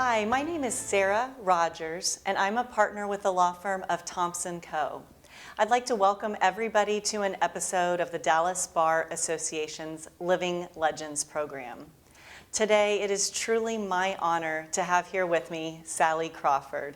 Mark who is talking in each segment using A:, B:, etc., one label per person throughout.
A: Hi, my name is Sarah Rogers, and I'm a partner with the law firm of Thompson Co. I'd like to welcome everybody to an episode of the Dallas Bar Association's Living Legends program. Today, it is truly my honor to have here with me Sally Crawford.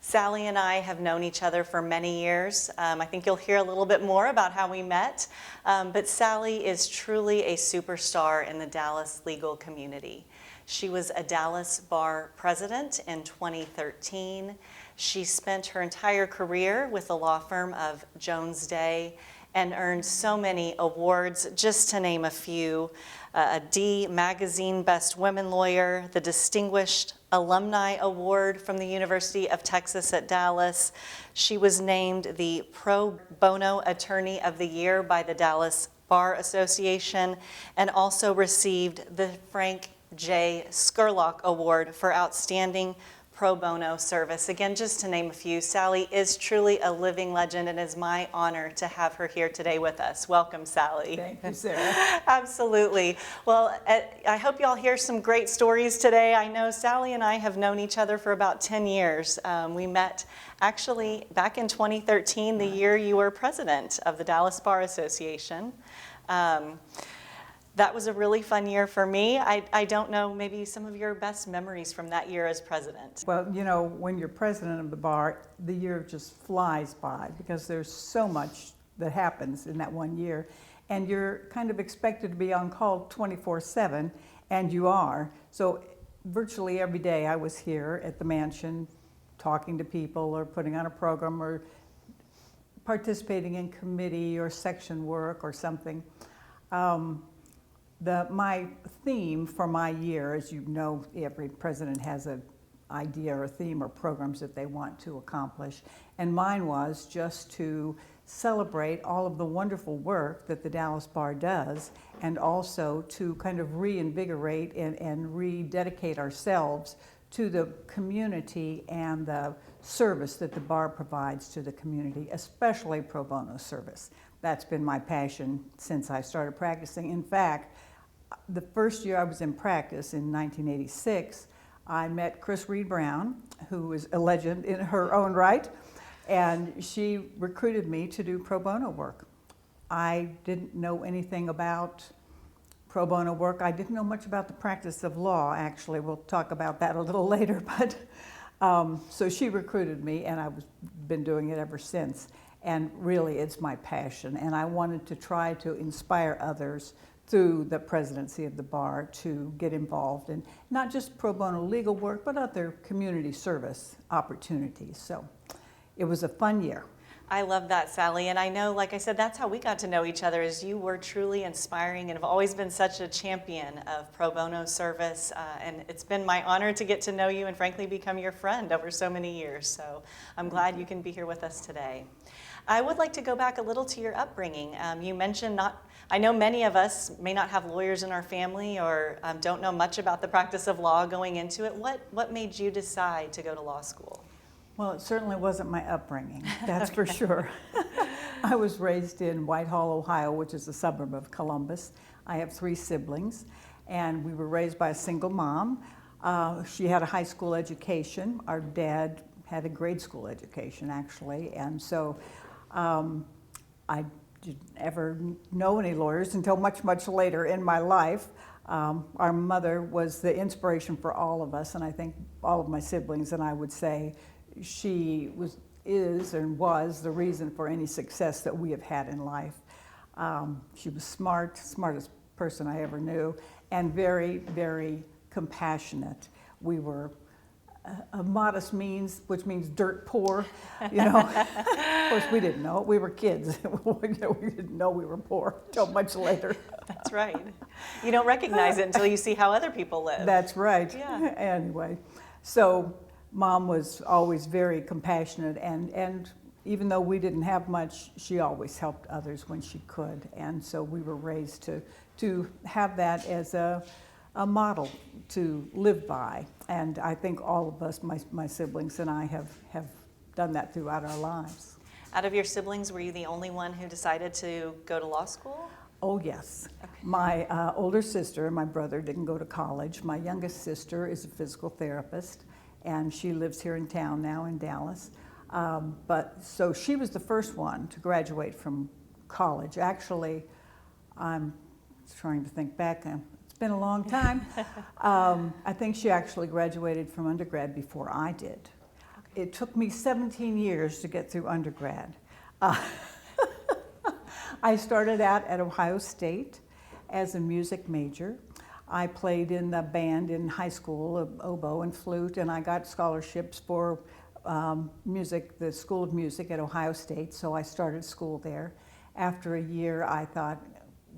A: Sally and I have known each other for many years. I think you'll hear a little bit more about how we met, but Sally is truly a superstar in the Dallas legal community. She was a Dallas Bar president in 2013. She spent her entire career with the law firm of Jones Day and earned so many awards, just to name a few. A D Magazine Best Women Lawyer, the Distinguished Alumni Award from the University of Texas at Dallas. She was named the Pro Bono Attorney of the Year by the Dallas Bar Association and also received the Frank J. Scurlock Award for Outstanding Pro Bono Service. Again, just to name a few, Sally is truly a living legend, and it is my honor to have her here today with us. Welcome, Sally.
B: Thank you, Sarah.
A: Absolutely. Well, I hope y'all hear some great stories today. I know Sally and I have known each other for about 10 years. We met actually back in 2013, the year you were president of the Dallas Bar Association. That was a really fun year for me. I don't know, maybe some of your best memories from that year as president.
B: Well, you know, when you're president of the bar, the year just flies by because there's so much that happens in that one year. And you're kind of expected to be on call 24/7, and you are. So virtually every day I was here at the mansion talking to people or putting on a program or participating in committee or section work or something. My theme for my year, as you know, every president has an idea or a theme or programs that they want to accomplish. And mine was just to celebrate all of the wonderful work that the Dallas Bar does, and also to kind of reinvigorate and rededicate ourselves to the community and the service that the bar provides to the community, especially pro bono service. That's been my passion since I started practicing. In fact, the first year I was in practice in 1986, I met Chris Reed Brown, who is a legend in her own right, and she recruited me to do pro bono work. I didn't know anything about pro bono work. I didn't know much about the practice of law, actually. We'll talk about that a little later, but so she recruited me, and I've been doing it ever since. And really, it's my passion, and I wanted to try to inspire others through the presidency of the bar to get involved in not just pro bono legal work, but other community service opportunities. So it was a fun year.
A: I love that, Sally, and I know, like I said, that's how we got to know each other, is you were truly inspiring and have always been such a champion of pro bono service, and it's been my honor to get to know you and frankly become your friend over so many years, so I'm glad you can be here with us today. I would like to go back a little to your upbringing. You mentioned I know many of us may not have lawyers in our family or don't know much about the practice of law going into it. What made you decide to go to law school?
B: Well, it certainly wasn't my upbringing, that's for sure. I was raised in Whitehall, Ohio, which is a suburb of Columbus. I have 3 siblings, and we were raised by a single mom. She had a high school education. Our dad had a grade school education, actually, and so I didn't ever know any lawyers until much, much later in my life. Our mother was the inspiration for all of us, and I think all of my siblings, and I would say she is and was the reason for any success that we have had in life. She was smartest person I ever knew, and very, very compassionate. We were a modest means, which means dirt poor, you know. Of course, we didn't know it. We were kids. We didn't know we were poor until much later.
A: That's right. You don't recognize it until you see how other people live.
B: That's right.
A: Yeah.
B: Anyway, so Mom was always very compassionate, and even though we didn't have much, she always helped others when she could. And so we were raised to have that as a model to live by. And I think all of us, my siblings and I, have done that throughout our lives.
A: Out of your siblings, were you the only one who decided to go to law school?
B: Oh, yes. My older sister and my brother didn't go to college. My youngest sister is a physical therapist, and she lives here in town now in Dallas. So she was the first one to graduate from college. Actually, I'm trying to think back. It's been a long time. I think she actually graduated from undergrad before I did. Okay. It took me 17 years to get through undergrad. I started out at Ohio State as a music major. I played in the band in high school, oboe and flute, and I got scholarships for music, the School of Music at Ohio State, so I started school there. After a year, I thought,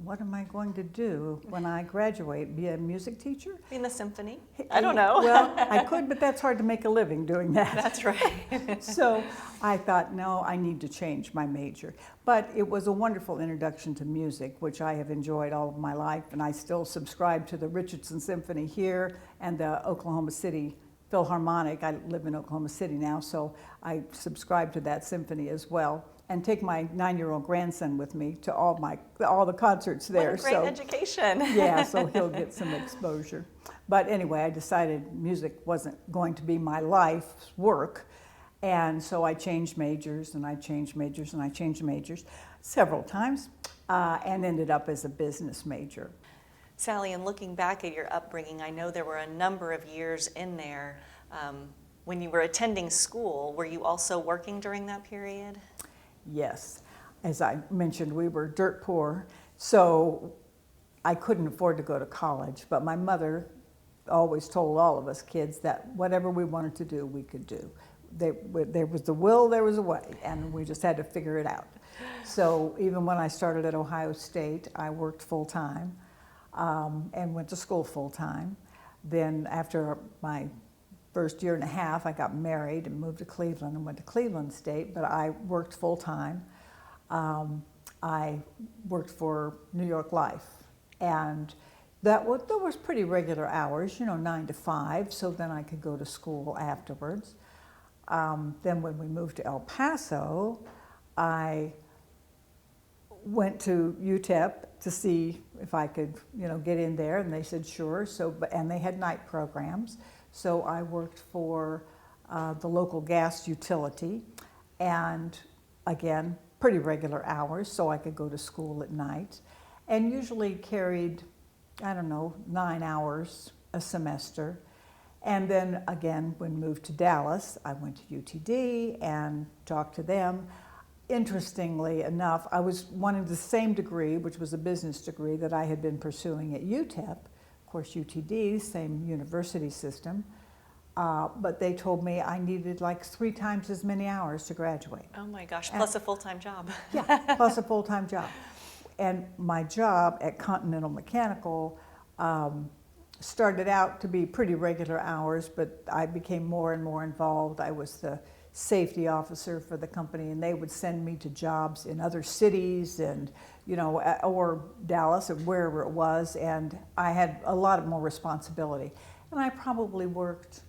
B: what am I going to do when I graduate? Be a music teacher?
A: Be in the symphony? I don't know.
B: Well, I could, but that's hard to make a living doing that.
A: That's right.
B: So I thought, no, I need to change my major. But it was a wonderful introduction to music, which I have enjoyed all of my life, and I still subscribe to the Richardson Symphony here and the Oklahoma City Philharmonic. I live in Oklahoma City now, so I subscribe to that symphony as well, and take my 9-year-old grandson with me to all the concerts there.
A: What a great education.
B: Yeah, so he'll get some exposure. But anyway, I decided music wasn't going to be my life's work, and so I changed majors, and I changed majors, and I changed majors several times, and ended up as a business major.
A: Sally, in looking back at your upbringing, I know there were a number of years in there. When you were attending school, were you also working during that period?
B: Yes. As I mentioned, we were dirt poor, so I couldn't afford to go to college, but my mother always told all of us kids that whatever we wanted to do, we could do. There was the will, there was a way, and we just had to figure it out. So even when I started at Ohio State, I worked full-time and went to school full-time. Then after my first year and a half, I got married and moved to Cleveland and went to Cleveland State, but I worked full-time. I worked for New York Life, and that was pretty regular hours, 9 to 5, so then I could go to school afterwards. Then when we moved to El Paso, I went to UTEP to see if I could, get in there, and they said sure. And they had night programs, so I worked for the local gas utility, and again, pretty regular hours, so I could go to school at night, and usually carried, 9 hours a semester. And then again, when moved to Dallas, I went to UTD and talked to them. Interestingly enough, I was wanting the same degree, which was a business degree that I had been pursuing at UTEP. Of course, UTD, same university system. But they told me I needed like 3 times as many hours to graduate.
A: Oh my gosh, plus a full-time job.
B: Yeah, plus a full-time job. And my job at Continental Mechanical started out to be pretty regular hours, but I became more and more involved. I was the safety officer for the company, and they would send me to jobs in other cities and, or Dallas or wherever it was, and I had a lot more responsibility. And I probably worked,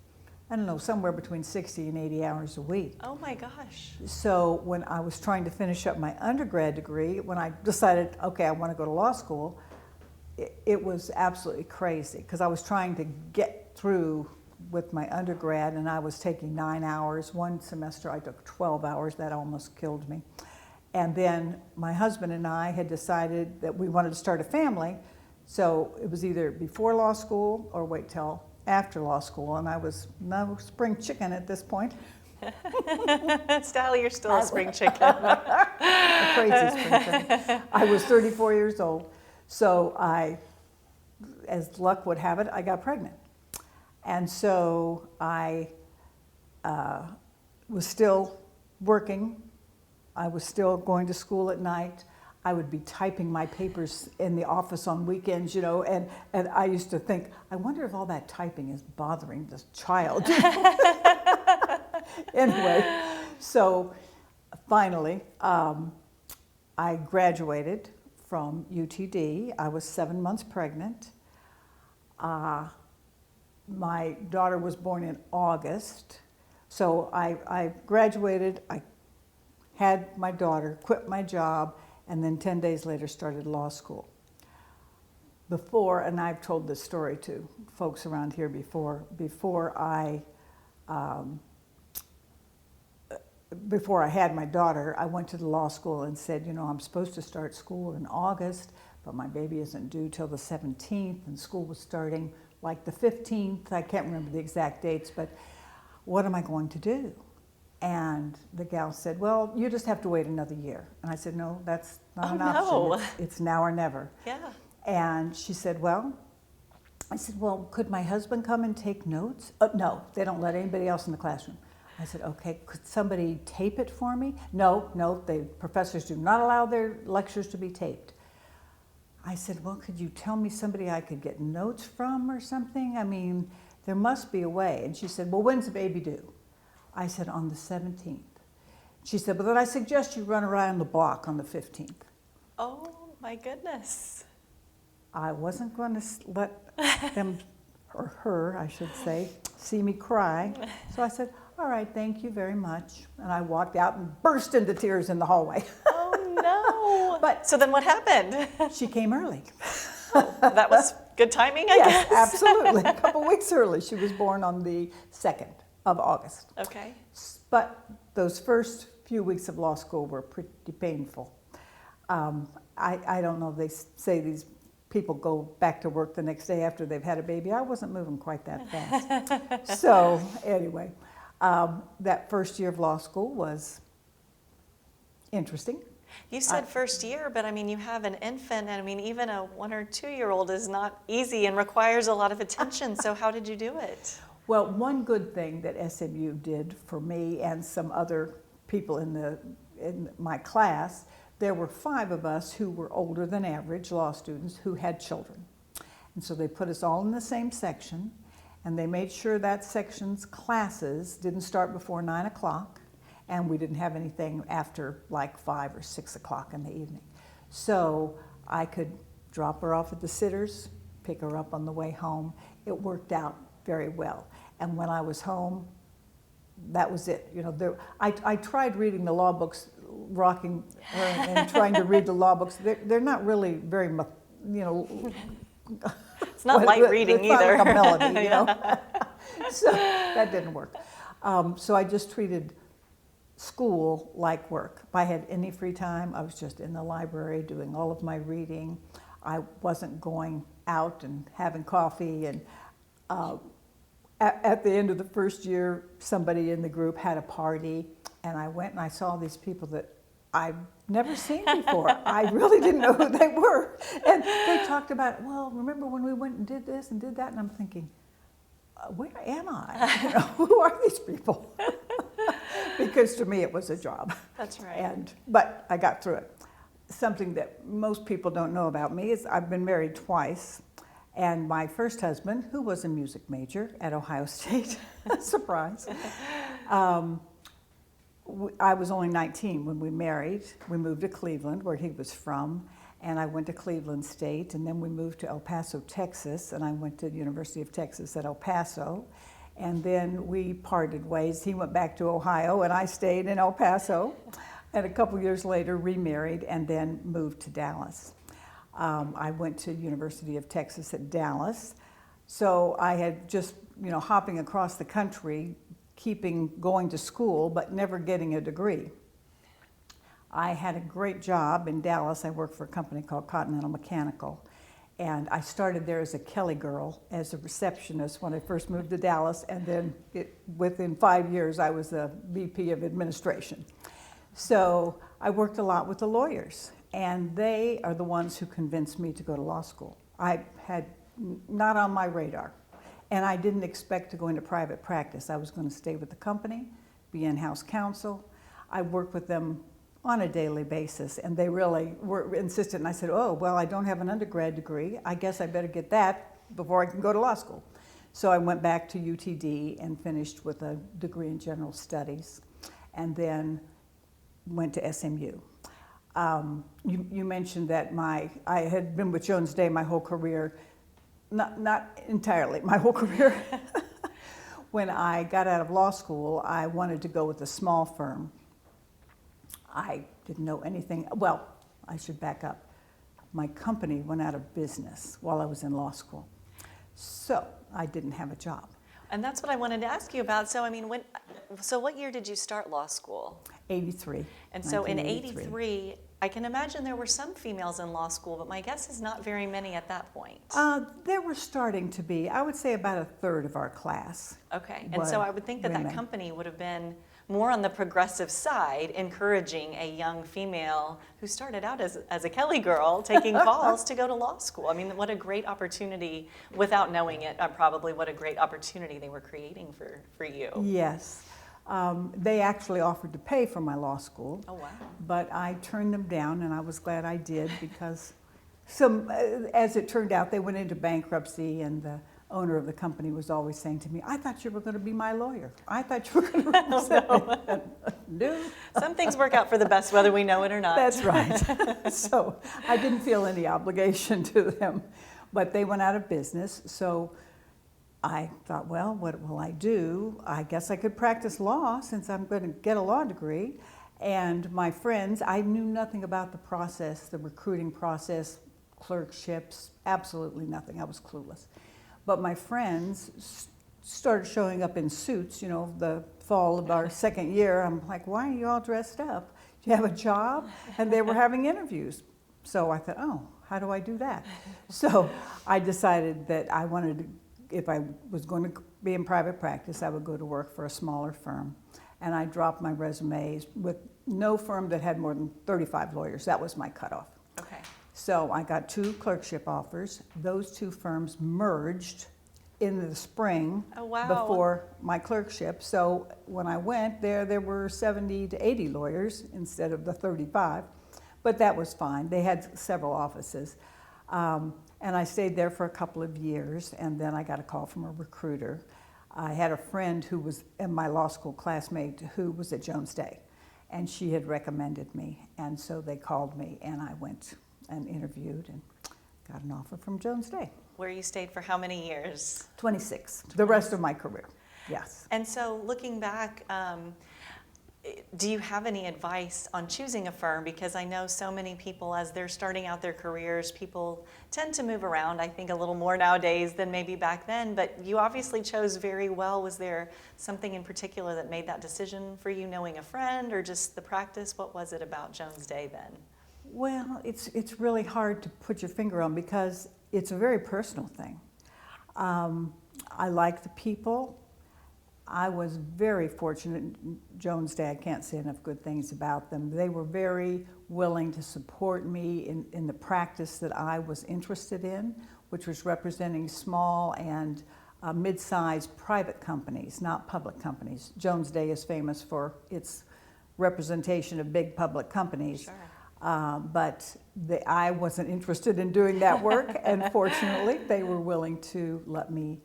B: somewhere between 60 and 80 hours a week.
A: Oh my gosh.
B: So when I was trying to finish up my undergrad degree, when I decided, okay, I want to go to law school, it was absolutely crazy, because I was trying to get through with my undergrad, and I was taking 9 hours. One semester I took 12 hours. That almost killed me. And then my husband and I had decided that we wanted to start a family, so it was either before law school or wait till after law school, and I was no spring chicken at this point.
A: Sally, you're still a spring chicken.
B: A crazy spring chicken. I was 34 years old, so as luck would have it, I got pregnant. And so I was still working. I was still going to school at night. I would be typing my papers in the office on weekends, and I used to think, I wonder if all that typing is bothering this child. Anyway, so finally, I graduated from UTD. I was 7 months pregnant. My daughter was born in August, so I graduated, I had my daughter, quit my job, and then 10 days later started law school. Before, and I've told this story to folks around here before I had my daughter, I went to the law school and said, you know, I'm supposed to start school in August, but my baby isn't due till the 17th, and school was starting like the 15th. I can't remember the exact dates, but what am I going to do? And the gal said, well, you just have to wait another year. And I said, no, that's not an option.
A: No.
B: It's now or never.
A: Yeah.
B: And she said, well, I said, well, could my husband come and take notes? No, they don't let anybody else in the classroom. I said, okay, could somebody tape it for me? No, the professors do not allow their lectures to be taped. I said, well, could you tell me somebody I could get notes from or something? I mean, there must be a way. And she said, well, when's the baby due? I said, on the 17th. She said, well, then I suggest you run around the block on the 15th.
A: Oh, my goodness.
B: I wasn't going to let them, or her, I should say, see me cry. So I said, all right, thank you very much. And I walked out and burst into tears in the hallway.
A: Oh, no.
B: But
A: so then what happened?
B: she came early.
A: That was good timing, I
B: Yes,
A: guess.
B: absolutely. A couple weeks early. She was born on the 2nd of August.
A: Okay.
B: But those first few weeks of law school were pretty painful. I don't know, they say these people go back to work the next day after they've had a baby. I wasn't moving quite that fast. So anyway, that first year of law school was interesting.
A: You said first year, but I mean, you have an infant, and I mean, even a 1 or 2 year old is not easy and requires a lot of attention. So how did you do it?
B: Well, one good thing that SMU did for me and some other people in my class, there were 5 of us who were older than average law students who had children. And so they put us all in the same section, and they made sure that section's classes didn't start before 9 o'clock, and we didn't have anything after like 5 or 6 o'clock in the evening. So I could drop her off at the sitters, pick her up on the way home. It worked out very well. And when I was home, that was it. You know, I tried reading the law books, rocking her and trying to read the law books. They're not really very, you know.
A: It's not light reading
B: it's
A: either.
B: Not like a melody, you know. So that didn't work. So I just treated school like work. If I had any free time, I was just in the library doing all of my reading. I wasn't going out and having coffee. And at the end of the first year, somebody in the group had a party, and I went and I saw these people that I've never seen before. I really didn't know who they were. And they talked about, well, remember when we went and did this and did that? And I'm thinking, where am I? You know, who are these people? Because to me it was a job.
A: That's right.
B: But I got through it. Something that most people don't know about me is I've been married twice. And my first husband, who was a music major at Ohio State, surprise, I was only 19 when we married. We moved to Cleveland, where he was from, and I went to Cleveland State, and then we moved to El Paso, Texas, and I went to the University of Texas at El Paso, and then we parted ways. He went back to Ohio, and I stayed in El Paso, and a couple years later remarried, and then moved to Dallas. I went to University of Texas at Dallas, so I had just, you know, hopping across the country, going to school, but never getting a degree. I had a great job in Dallas. I worked for a company called Continental Mechanical, and I started there as a Kelly girl, as a receptionist when I first moved to Dallas, and then within 5 years I was a VP of administration. So I worked a lot with the lawyers, and they are the ones who convinced me to go to law school. I had not on my radar. And I didn't expect to go into private practice. I was going to stay with the company, be in-house counsel. I worked with them on a daily basis, and they really were insistent. And I said, oh, well, I don't have an undergrad degree. I guess I better get that before I can go to law school. So I went back to UTD and finished with a degree in general studies, and then went to SMU. You mentioned that I had been with Jones Day my whole career. Not entirely, my whole career. When I got out of law school, I wanted to go with a small firm. I didn't know anything. Well, I should back up. My company went out of business while I was in law school. So I didn't have a job.
A: And that's what I wanted to ask you about. So, I mean, so what year did you start law school?
B: 83.
A: And so in 83, I can imagine there were some females in law school, but my guess is not very many at that point.
B: There were starting to be, I would say about a third of our class.
A: Okay, and so I would think that
B: women.
A: that company would have been more on the progressive side, encouraging a young female who started out as a Kelly girl taking calls to go to law school. I mean, what a great opportunity, without knowing it, probably what a great opportunity they were creating for you.
B: Yes. They actually offered to pay for my law school.
A: Oh, wow.
B: But I turned them down, and I was glad I did because as it turned out, they went into bankruptcy, and the owner of the company was always saying to me, I thought you were going to be my lawyer. I thought you were going to represent me. No.
A: Some things work out for the best, whether we know it or not.
B: That's right. So I didn't feel any obligation to them, but they went out of business. So I thought, well, what will I do? I guess I could practice law since I'm going to get a law degree. And my friends, I knew nothing about the process, the recruiting process, clerkships, absolutely nothing. I was clueless. But my friends started showing up in suits, you know, the fall of our second year. I'm like, why are you all dressed up? Do you have a job? And they were having interviews. So I thought, oh, how do I do that? So I decided that I wanted to, if I was going to be in private practice, I would go to work for a smaller firm. And I dropped my resumes with no firm that had more than 35 lawyers. That was my cutoff.
A: Okay.
B: So I got 2 clerkship offers. Those 2 firms merged in the spring before my clerkship. So when I went there were 70 to 80 lawyers instead of the 35. But that was fine. They had several offices. And I stayed there for a couple of years, and then I got a call from a recruiter. I had a friend who was my law school classmate who was at Jones Day, and she had recommended me. And so they called me, and I went and interviewed and got an offer from Jones Day.
A: Where you stayed for how many years?
B: 26, the rest of my career, yes.
A: And so looking back, do you have any advice on choosing a firm? Because I know so many people, as they're starting out their careers, people tend to move around, I think, a little more nowadays than maybe back then. But you obviously chose very well. Was there something in particular that made that decision for you, knowing a friend or just the practice? What was it about Jones Day then?
B: Well, it's really hard to put your finger on because it's a very personal thing. I like the people. I was very fortunate. Jones Day, I can't say enough good things about them. They were very willing to support me in the practice that I was interested in, which was representing small and mid-sized private companies, not public companies. Jones Day is famous for its representation of big public companies.
A: Sure.
B: But I wasn't interested in doing that work, and fortunately, they were willing to let me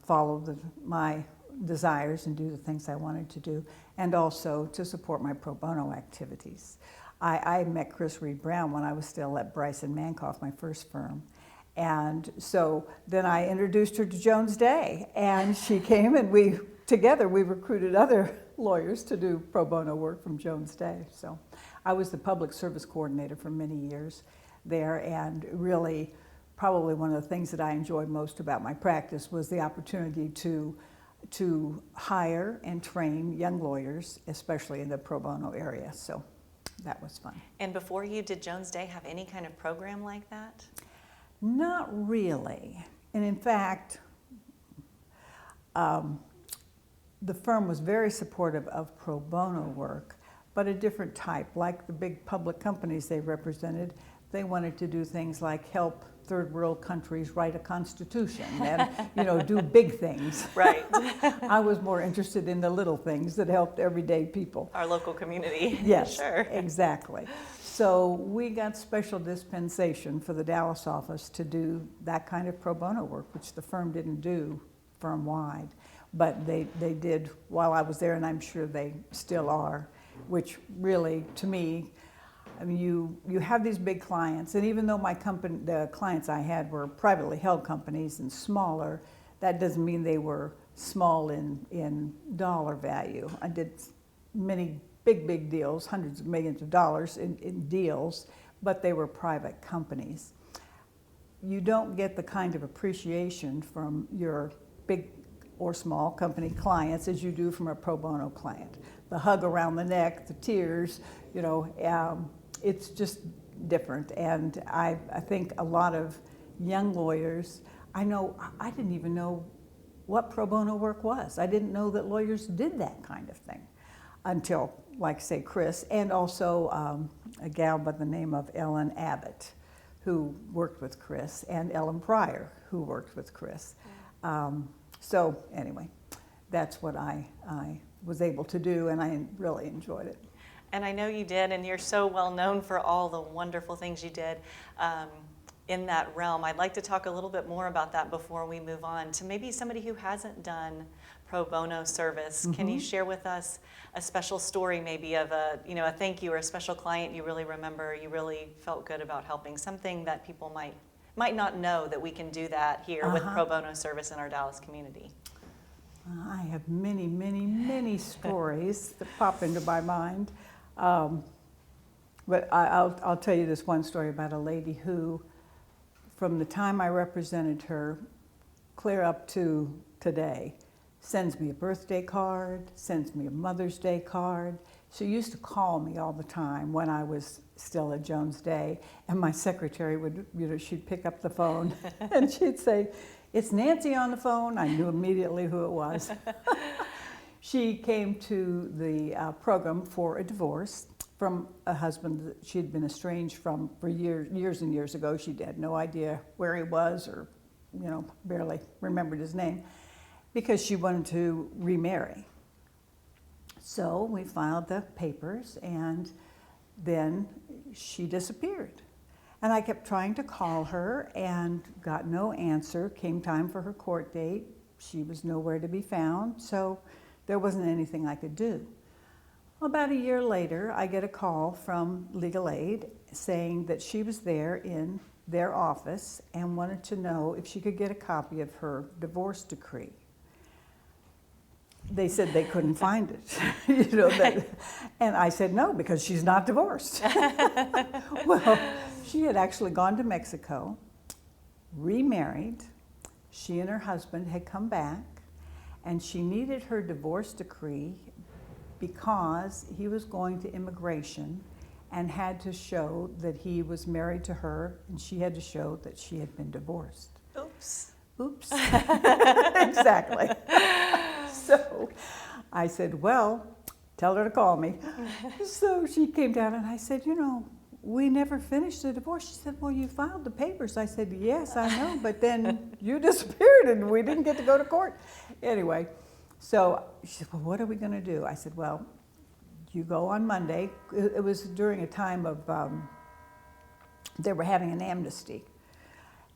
B: follow my desires and do the things I wanted to do, and also to support my pro bono activities. I met Chris Reed Brown when I was still at Bryson Mankoff, my first firm. And so then I introduced her to Jones Day, and she came, and together we recruited other lawyers to do pro bono work from Jones Day. So I was the public service coordinator for many years there, and really probably one of the things that I enjoyed most about my practice was the opportunity to hire and train young lawyers, especially in the pro bono area. So that was fun.
A: And before you, did Jones Day have any kind of program like that?
B: Not really. And in fact, the firm was very supportive of pro bono work, but a different type. Like the big public companies they represented, they wanted to do things like help third world countries write a constitution and do big things.
A: Right.
B: I was more interested in the little things that helped everyday people.
A: Our local community.
B: Yes,
A: Sure.
B: Exactly. So we got special dispensation for the Dallas office to do that kind of pro bono work, which the firm didn't do firm-wide. But they did while I was there, and I'm sure they still are, which really, to me, I mean, you have these big clients, and even though the clients I had were privately held companies and smaller, that doesn't mean they were small in dollar value. I did many big deals, hundreds of millions of dollars in deals, but they were private companies. You don't get the kind of appreciation from your big or small company clients as you do from a pro bono client. The hug around the neck, the tears, you know, it's just different. And I think a lot of young lawyers, I didn't even know what pro bono work was. I didn't know that lawyers did that kind of thing until, like say, Chris, and also a gal by the name of Ellen Abbott, who worked with Chris, and Ellen Pryor, who worked with Chris. So anyway, that's what I was able to do, and I really enjoyed it.
A: And I know you did, and you're so well known for all the wonderful things you did in that realm. I'd like to talk a little bit more about that before we move on to maybe somebody who hasn't done pro bono service. Can you share with us a special story, maybe of a thank you or a special client you really remember, you really felt good about helping, something that people might not know that we can do that here with pro bono service in our Dallas community?
B: I have many, many, many stories that pop into my mind. But I'll tell you this one story about a lady who, from the time I represented her clear up to today, sends me a birthday card, sends me a Mother's Day card. She used to call me all the time when I was still at Jones Day, and my secretary would, she'd pick up the phone and she'd say, "It's Nancy on the phone." I knew immediately who it was. She came to the program for a divorce from a husband that she'd been estranged from for years and years ago. She had no idea where he was, or barely remembered his name, because she wanted to remarry. So we filed the papers, and then she disappeared. And I kept trying to call her and got no answer. Came time for her court date. She was nowhere to be found, so there wasn't anything I could do. About a year later, I get a call from Legal Aid saying that she was there in their office and wanted to know if she could get a copy of her divorce decree. They said they couldn't find it, and I said no, because she's not divorced. Well, she had actually gone to Mexico, remarried. She and her husband had come back, and she needed her divorce decree because he was going to immigration and had to show that he was married to her, and she had to show that she had been divorced.
A: Oops.
B: Oops. Exactly. So I said, well, tell her to call me. So she came down, and I said, we never finished the divorce. She said, well, you filed the papers. I said, yes, I know, but then you disappeared and we didn't get to go to court. Anyway, so she said, well, what are we going to do? I said, well, you go on Monday. It was during a time of, they were having an amnesty.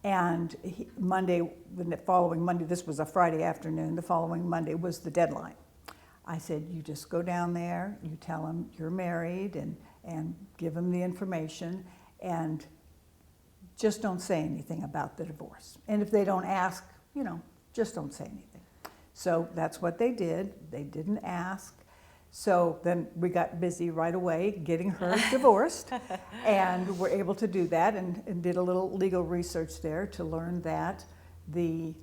B: And the following Monday, this was a Friday afternoon, the following Monday was the deadline. I said, you just go down there, you tell them you're married, and give them the information, and just don't say anything about the divorce. And if they don't ask, just don't say anything. So that's what they did. They didn't ask. So then we got busy right away getting her divorced, and were able to do that, and did a little legal research there to learn that the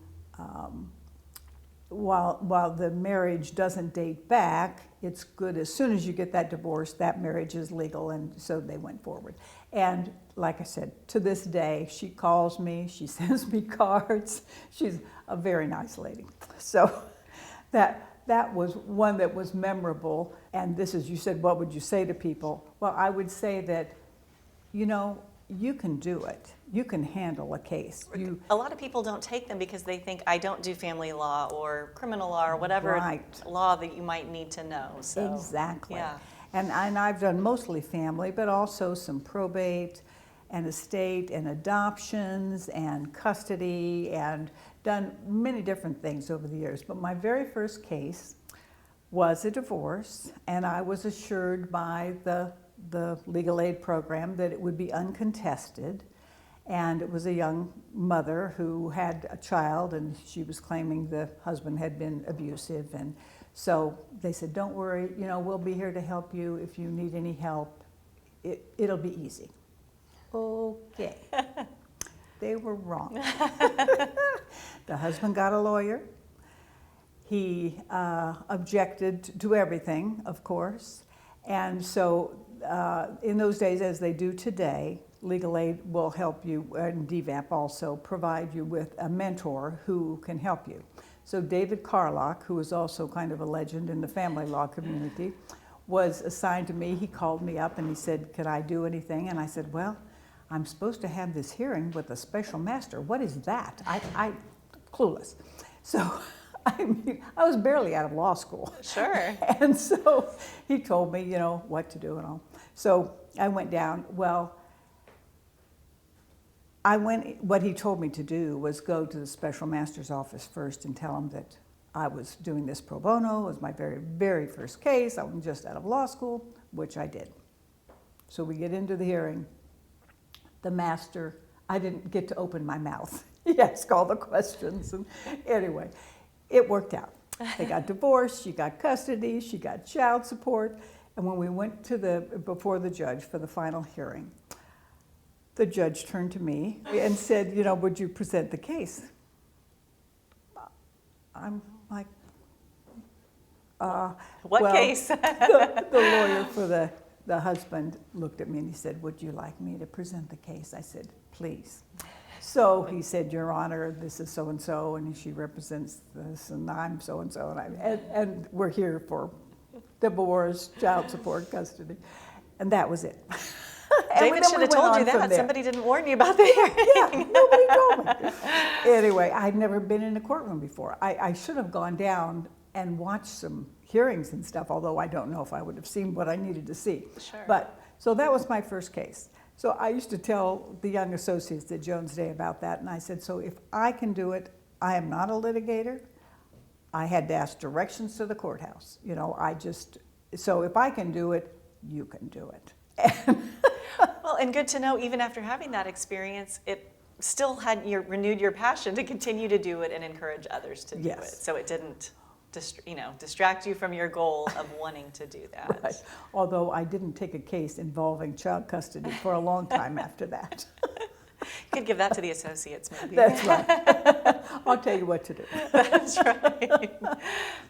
B: while the marriage doesn't date back, it's good as soon as you get that divorce, that marriage is legal, and so they went forward. And like I said, to this day, she calls me, she sends me cards. She's a very nice lady. So that was one that was memorable. And this is, you said, what would you say to people? Well, I would say that, you can do it. You can handle a case.
A: A lot of people don't take them because they think, I don't do family law or criminal law or whatever law that you might need to know. So,
B: exactly.
A: Yeah.
B: And I've done mostly family, but also some probate and estate and adoptions and custody, and done many different things over the years. But my very first case was a divorce, and I was assured by the legal aid program that it would be uncontested. And it was a young mother who had a child, and she was claiming the husband had been abusive. And so they said, don't worry, we'll be here to help you if you need any help. It'll be easy. Okay. They were wrong. The husband got a lawyer. He objected to everything, of course. And so in those days, as they do today, legal aid will help you, and DVAP also, provide you with a mentor who can help you. So David Carlock, who is also kind of a legend in the family law community, was assigned to me. He called me up and he said, could I do anything? And I said, well, I'm supposed to have this hearing with a special master. What is that? I clueless. So I mean, I was barely out of law school.
A: Sure.
B: And so he told me, you know, what to do and all. So I went down. Well, what he told me to do was go to the special master's office first and tell him that I was doing this pro bono. It was my very, very first case. I was just out of law school, which I did. So we get into the hearing. The master, I didn't get to open my mouth. He asked all the questions. And anyway, it worked out. They got divorced, she got custody, she got child support. And when we went to before the judge for the final hearing, the judge turned to me and said, you know, would you present the case? I'm like,
A: what case?
B: the lawyer for the husband looked at me and he said, would you like me to present the case? I said, please. So he said, Your Honor, this is so-and-so, and she represents this, and I'm so-and-so, and we're here for divorce, child support, custody. And that was it.
A: David should have told you that. Somebody didn't warn you about the hearing.
B: Yeah, nobody told me. Anyway, I'd never been in a courtroom before. I should have gone down and watched some hearings and stuff, although I don't know if I would have seen what I needed to see.
A: Sure.
B: But, so that was my first case. So I used to tell the young associates at Jones Day about that, and I said, so if I can do it, I am not a litigator. I had to ask directions to the courthouse. You know, so if I can do it, you can do it.
A: Well, and good to know, even after having that experience, it still had renewed your passion to continue to do it and encourage others to do it. So it didn't distract you from your goal of wanting to do that.
B: Right. Although I didn't take a case involving child custody for a long time after that.
A: You could give that to the associates, maybe.
B: That's right. I'll tell you what to do.
A: That's right.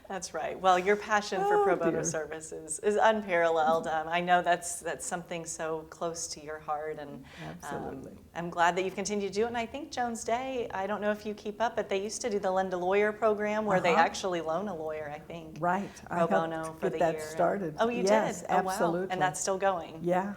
A: That's right. Well, your passion for pro bono services is unparalleled. I know that's something so close to your heart, and
B: absolutely.
A: I'm glad that you've continued to do it. And I think Jones Day, I don't know if you keep up, but they used to do the Lend a Lawyer program where they actually loan a lawyer, I think.
B: Right.
A: Pro bono for the year.
B: That started.
A: Oh, you
B: yes,
A: did? Oh,
B: absolutely.
A: wow. And that's still going.
B: Yeah.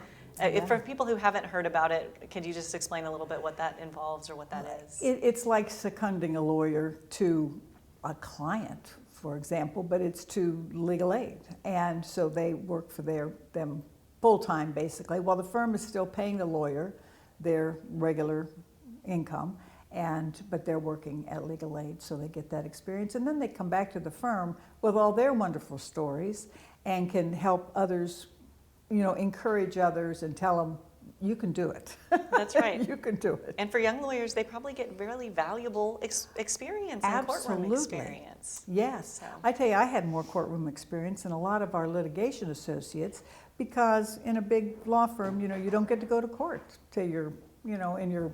A: For people who haven't heard about it, could you just explain a little bit what that involves or what that is?
B: It's like seconding a lawyer to a client, for example, but it's to legal aid. And so they work for them full-time, basically, while the firm is still paying the lawyer their regular income, but they're working at legal aid, so they get that experience. And then they come back to the firm with all their wonderful stories and can help others, you know, encourage others and tell them, you can do it.
A: That's right.
B: You can do it.
A: And for young lawyers, they probably get really valuable experience and courtroom experience.
B: Yes.
A: So.
B: I tell you, I had more courtroom experience than a lot of our litigation associates, because in a big law firm, you know, you don't get to go to court till you're, you know, in your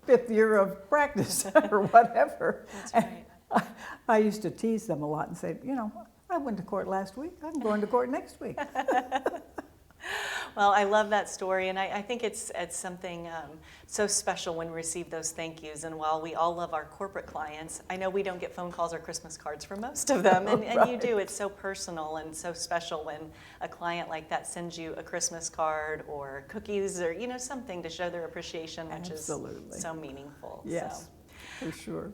B: 5th year of practice or whatever.
A: That's right.
B: I used to tease them a lot and say, you know, I went to court last week. I'm going to court next week.
A: Well, I love that story, and I think it's something so special when we receive those thank yous. And while we all love our corporate clients, I know we don't get phone calls or Christmas cards for most of them, and
B: Right.
A: you do. It's so personal and so special when a client like that sends you a Christmas card or cookies or, you know, something to show their appreciation, which
B: Absolutely.
A: is so meaningful.
B: Yes,
A: so.
B: for sure.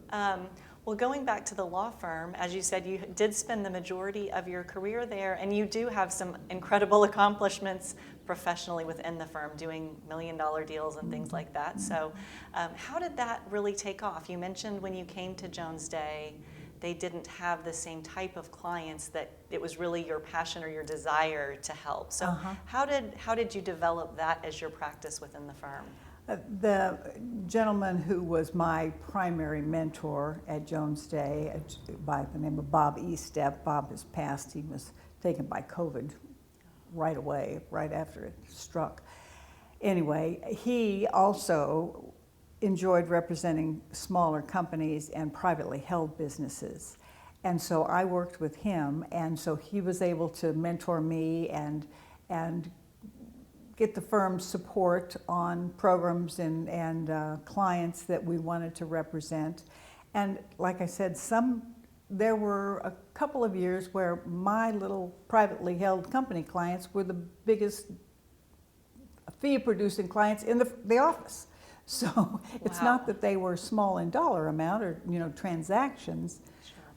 A: Well, going back to the law firm, as you said, you did spend the majority of your career there, and you do have some incredible accomplishments professionally within the firm, doing million-dollar deals and things like that. So how did that really take off? You mentioned when you came to Jones Day, they didn't have the same type of clients, that it was really your passion or your desire to help. So how did you develop that as your practice within the firm?
B: The gentleman who was my primary mentor at Jones Day, by the name of Bob Estep, Bob has passed. He was taken by COVID right away, right after it struck. anyway, he also enjoyed representing smaller companies and privately held businesses. And so I worked with him, and so he was able to mentor me and get the firm's support on programs and clients that we wanted to represent. And like I said, there were a couple of years where my little privately held company clients were the biggest fee-producing clients in the office. So it's not that they were small in dollar amount or transactions,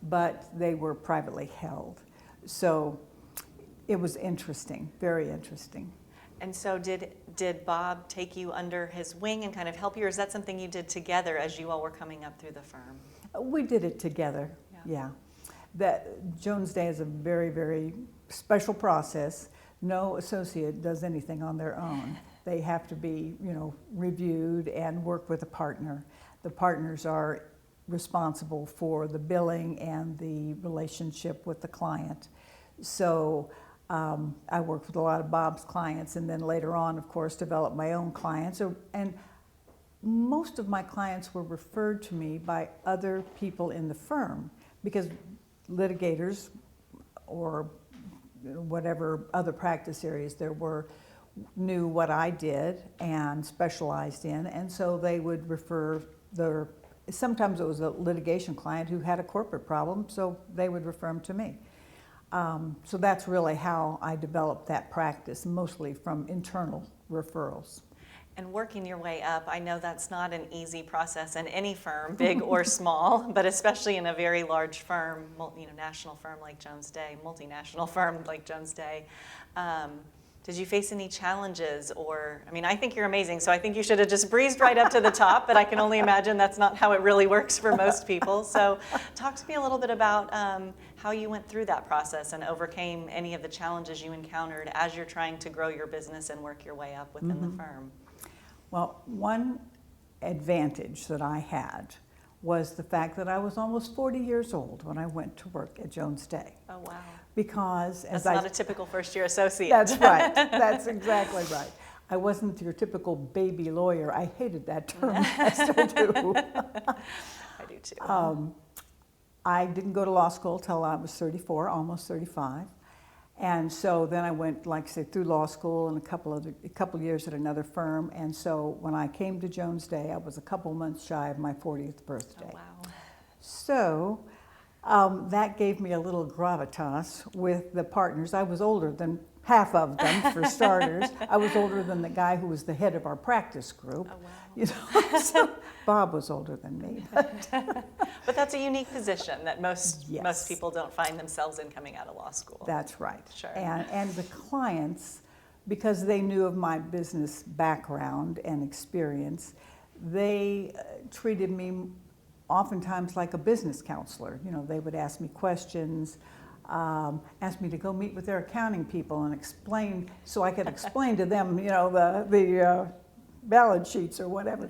B: but they were privately held. So it was interesting, very interesting.
A: And so did Bob take you under his wing and kind of help you, or is that something you did together as you all were coming up through the firm?
B: We did it together, yeah. Jones Day is a very, very special process. No associate does anything on their own. They have to be, reviewed and work with a partner. The partners are responsible for the billing and the relationship with the client. So I worked with a lot of Bob's clients, and then later on, of course, developed my own clients. And most of my clients were referred to me by other people in the firm, because litigators or whatever other practice areas there were knew what I did and specialized in, and so they would refer sometimes it was a litigation client who had a corporate problem, so they would refer them to me. So that's really how I developed that practice, mostly from internal referrals.
A: And working your way up, I know that's not an easy process in any firm, big or small, but especially in a very large firm, national firm like Jones Day, multinational firm like Jones Day. Did you face any challenges? I think you're amazing, so I think you should have just breezed right up to the top, but I can only imagine that's not how it really works for most people. So talk to me a little bit about how you went through that process and overcame any of the challenges you encountered as you're trying to grow your business and work your way up within the firm.
B: Well, one advantage that I had was the fact that I was almost 40 years old when I went to work at Jones Day.
A: Oh, wow.
B: Because
A: that's not a typical first-year associate.
B: That's right. That's exactly right. I wasn't your typical baby lawyer. I hated that term. I still do.
A: I do too.
B: I didn't go to law school till I was 34, almost 35. And so then I went, like I said, through law school and a couple years at another firm. And so when I came to Jones Day, I was a couple months shy of my 40th birthday.
A: Oh, wow.
B: So that gave me a little gravitas with the partners. I was older than half of them, for starters. I was older than the guy who was the head of our practice group.
A: Oh, wow.
B: So Bob was older than me.
A: But that's a unique position that most people don't find themselves in coming out of law school.
B: That's right.
A: Sure.
B: And the clients, because they knew of my business background and experience, they treated me oftentimes like a business counselor. They would ask me questions, ask me to go meet with their accounting people and explain, so I could explain to them, the balance sheets or whatever.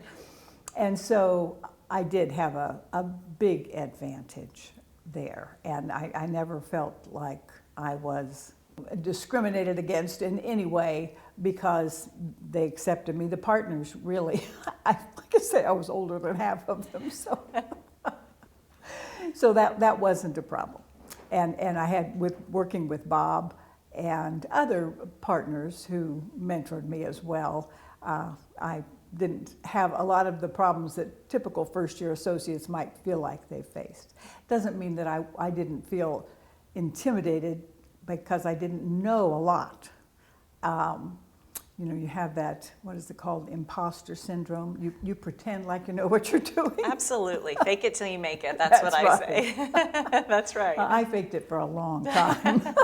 B: And so I did have a big advantage there, and I never felt like I was discriminated against in any way because they accepted me. The partners really, like I said, I was older than half of them, so so that wasn't a problem. And I had, working with Bob and other partners who mentored me as well, I didn't have a lot of the problems that typical first-year associates might feel like they faced. Doesn't mean that I didn't feel intimidated because I didn't know a lot. You have that, what is it called, imposter syndrome. You pretend like you know what you're doing.
A: Absolutely. Fake it till you make it. That's what I say. That's right.
B: I faked it for a long time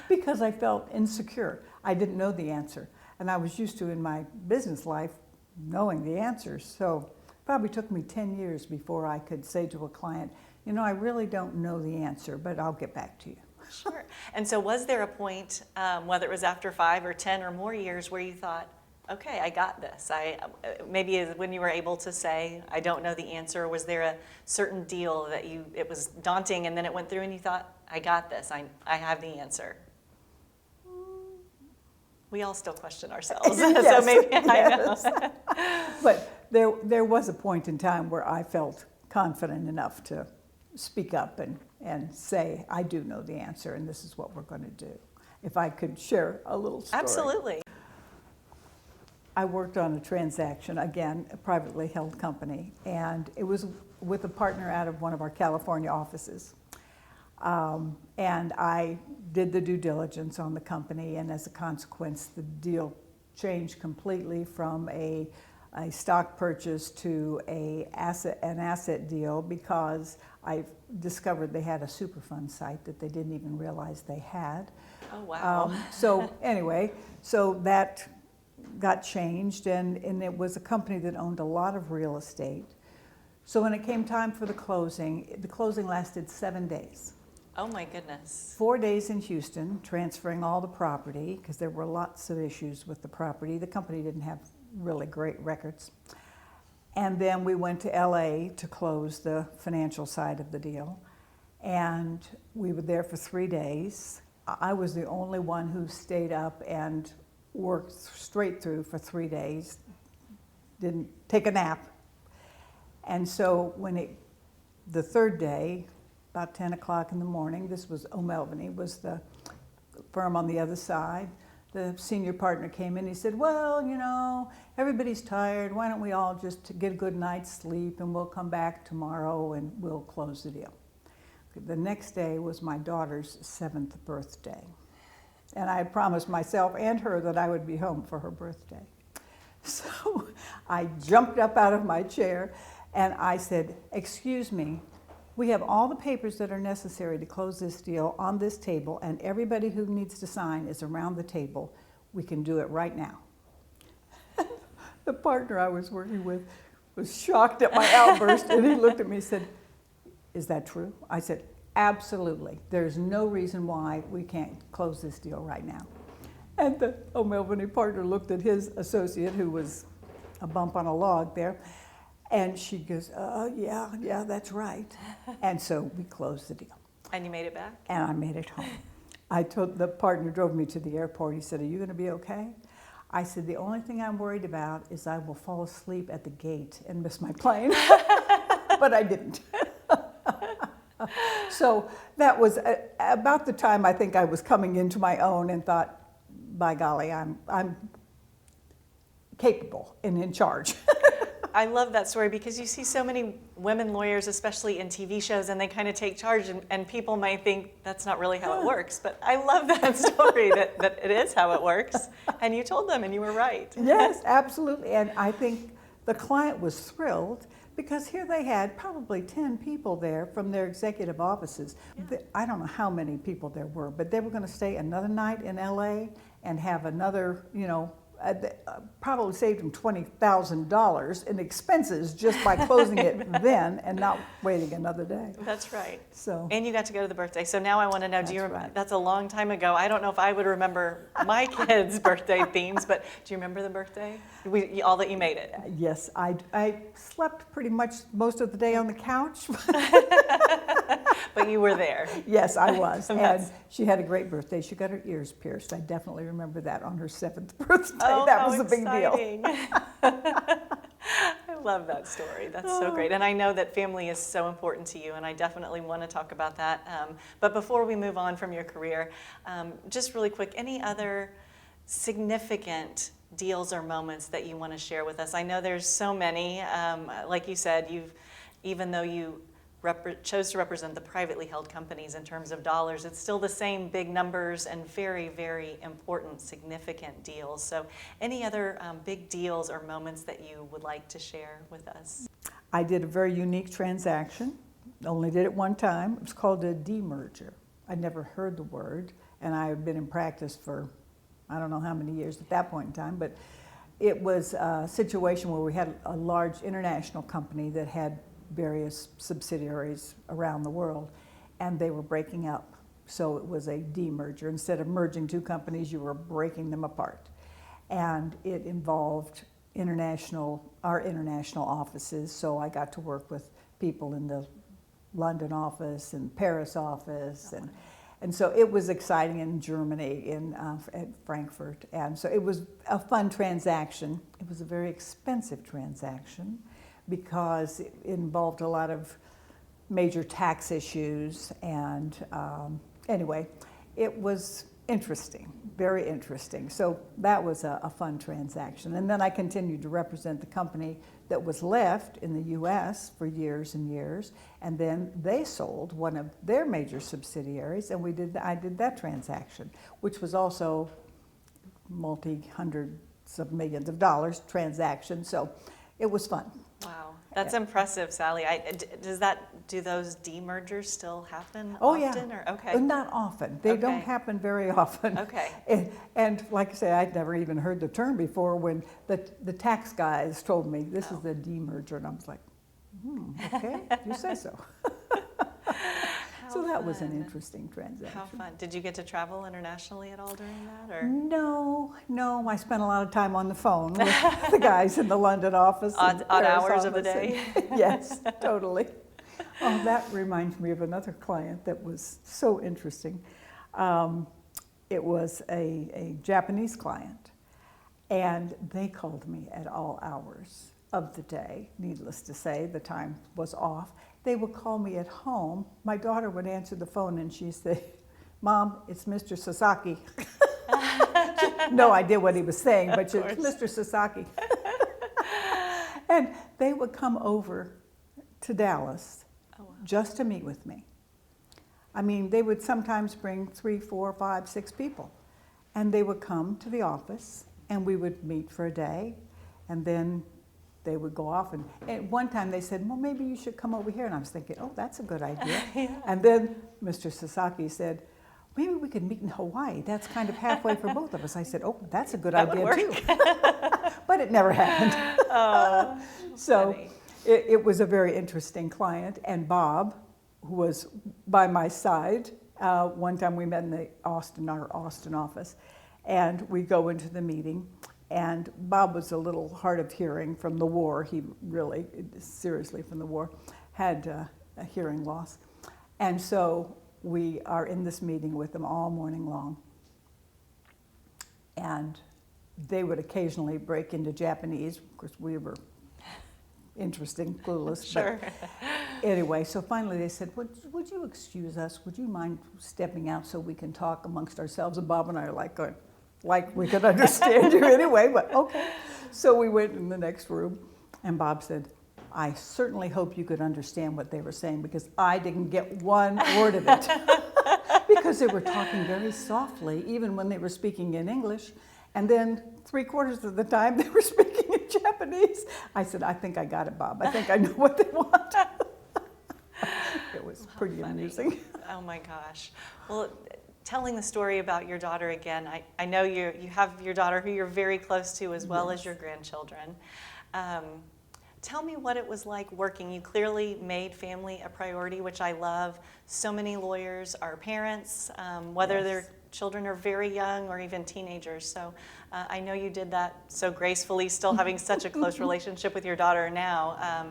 B: because I felt insecure. I didn't know the answer. And I was used to, in my business life, knowing the answers. So it probably took me 10 years before I could say to a client, I really don't know the answer, but I'll get back to you.
A: Sure. And so was there a point, whether it was after 5 or 10 or more years, where you thought, okay, I got this? Maybe when you were able to say, I don't know the answer, was there a certain deal that it was daunting and then it went through and you thought, I got this, I have the answer? We all still question ourselves,
B: Yes,
A: so maybe I know.
B: yes. But there was a point in time where I felt confident enough to speak up and say, I do know the answer, and this is what we're going to do. If I could share a little story.
A: Absolutely.
B: I worked on a transaction, again, a privately held company, and it was with a partner out of one of our California offices. And I did the due diligence on the company, and as a consequence, the deal changed completely from a stock purchase to an asset deal, because I discovered they had a Superfund site that they didn't even realize they had.
A: Oh, wow.
B: So anyway, so that got changed, and it was a company that owned a lot of real estate. So when it came time for the closing lasted 7 days.
A: Oh my goodness.
B: 4 days in Houston, transferring all the property, because there were lots of issues with the property. The company didn't have really great records. And then we went to LA to close the financial side of the deal. And we were there for 3 days. I was the only one who stayed up and worked straight through for 3 days, didn't take a nap. And so the third day, about 10 o'clock in the morning, this was 𝐏𝐿𝐵𝐼, was the firm on the other side. The senior partner came in, he said, well, you know, everybody's tired, why don't we all just get a good night's sleep, and we'll come back tomorrow and we'll close the deal. The next day was my daughter's 7th birthday. And I had promised myself and her that I would be home for her birthday. So I jumped up out of my chair and I said, excuse me, we have all the papers that are necessary to close this deal on this table, and everybody who needs to sign is around the table. We can do it right now. The partner I was working with was shocked at my outburst, and he looked at me and said, is that true? I said, absolutely. There's no reason why we can't close this deal right now. And the 𝐏𝐿𝐵𝐼 partner looked at his associate, who was a bump on a log there, and she goes, yeah, that's right. And so we closed the deal.
A: And you made it back?
B: And I made it home. I told the partner, drove me to the airport. He said, are you going to be okay? I said, the only thing I'm worried about is I will fall asleep at the gate and miss my plane. But I didn't. So that was about the time I think I was coming into my own and thought, by golly, I'm capable and in charge.
A: I love that story, because you see so many women lawyers, especially in TV shows, and they kind of take charge, and people might think that's not really how it works. But I love that story, that it is how it works. And you told them, and you were right.
B: Yes, absolutely. And I think the client was thrilled, because here they had probably 10 people there from their executive offices. Yeah. I don't know how many people there were, but they were going to stay another night in LA and have another, you know, probably saved them $20,000 in expenses just by closing it then and not waiting another day.
A: That's right.
B: So.
A: And you got to go to the birthday. So now I want to know, do you remember?
B: Right.
A: That's a long time ago. I don't know if I would remember my kids' birthday themes, but do you remember the birthday? All that you made it?
B: Yes, I slept pretty much most of the day on the couch.
A: But you were there.
B: Yes, I was. And she had a great birthday. She got her ears pierced. I definitely remember that on her 7th birthday.
A: Oh,
B: that was a big deal.
A: I love that story. That's so great. And I know that family is so important to you, and I definitely want to talk about that. But before we move on from your career, just really quick, any other significant deals or moments that you want to share with us? I know there's so many. Like you said, even though you chose to represent the privately held companies in terms of dollars, it's still the same big numbers and very, very important, significant deals. So any other big deals or moments that you would like to share with us?
B: I did a very unique transaction. Only did it one time. It was called a demerger. I'd never heard the word, and I had been in practice for I don't know how many years at that point in time, but it was a situation where we had a large international company that had various subsidiaries around the world, and they were breaking up. So it was a demerger. Instead of merging two companies, you were breaking them apart. And it involved our international offices, so I got to work with people in the London office and Paris office, And so it was exciting in Germany, at Frankfurt. And so it was a fun transaction. It was a very expensive transaction because it involved a lot of major tax issues. And anyway, it was interesting, very interesting. So that was a fun transaction. And then I continued to represent the company that was left in the US for years and years. And then they sold one of their major subsidiaries, and I did that transaction, which was also multi-hundreds of millions of dollars transaction. So it was fun.
A: Wow, that's impressive, Sally. Do those demergers still happen
B: Oh,
A: often?
B: yeah.
A: Or, okay.
B: Not often. They don't happen very often.
A: Okay.
B: And like I say, I'd never even heard the term before when the tax guys told me this is the demerger, and I was like, okay, you say so. So that was an interesting transaction.
A: How fun. Did you get to travel internationally at all during that? Or?
B: No, I spent a lot of time on the phone with the guys in the London office.
A: Odd hours of the day?
B: Yes, totally. Oh, that reminds me of another client that was so interesting. It was a Japanese client, and they called me at all hours of the day. Needless to say, the time was off. They would call me at home. My daughter would answer the phone and she'd say, "Mom, it's Mr. Sasaki." No idea what he was saying, but it's Mr. Sasaki. And they would come over to Dallas just to meet with me. I mean, they would sometimes bring 3, 4, 5, 6 people. And they would come to the office and we would meet for a day, and then they would go off. And at one time they said, "Well, maybe you should come over here." And I was thinking, oh, that's a good idea.
A: Yeah.
B: And then Mr. Sasaki said, "Maybe we could meet in Hawaii. That's kind of halfway for both of us." I said, "Oh, that's a good idea too." But it never happened.
A: Oh,
B: So it was a very interesting client. And Bob, who was by my side, one time we met in our Austin office, and we go into the meeting. And Bob was a little hard of hearing from the war. He really, seriously from the war, had a hearing loss. And so we are in this meeting with them all morning long. And they would occasionally break into Japanese. Of course, we were interesting, clueless.
A: Sure.
B: But anyway, so finally they said, would you excuse us? Would you mind stepping out so we can talk amongst ourselves? And Bob and I are like going, like we could understand you anyway, but okay. So we went in the next room, and Bob said, "I certainly hope you could understand what they were saying, because I didn't get one word of it." Because they were talking very softly, even when they were speaking in English. And then 3/4 of the time they were speaking in Japanese. I said, "I think I got it, Bob. I think I know what they want." It was pretty amusing.
A: Oh my gosh. Well, telling the story about your daughter again, I know you have your daughter who you're very close to, as well as your grandchildren. Tell me what it was like working. You clearly made family a priority, which I love. So many lawyers are parents, whether their children are very young or even teenagers. So I know you did that so gracefully, still having such a close relationship with your daughter now.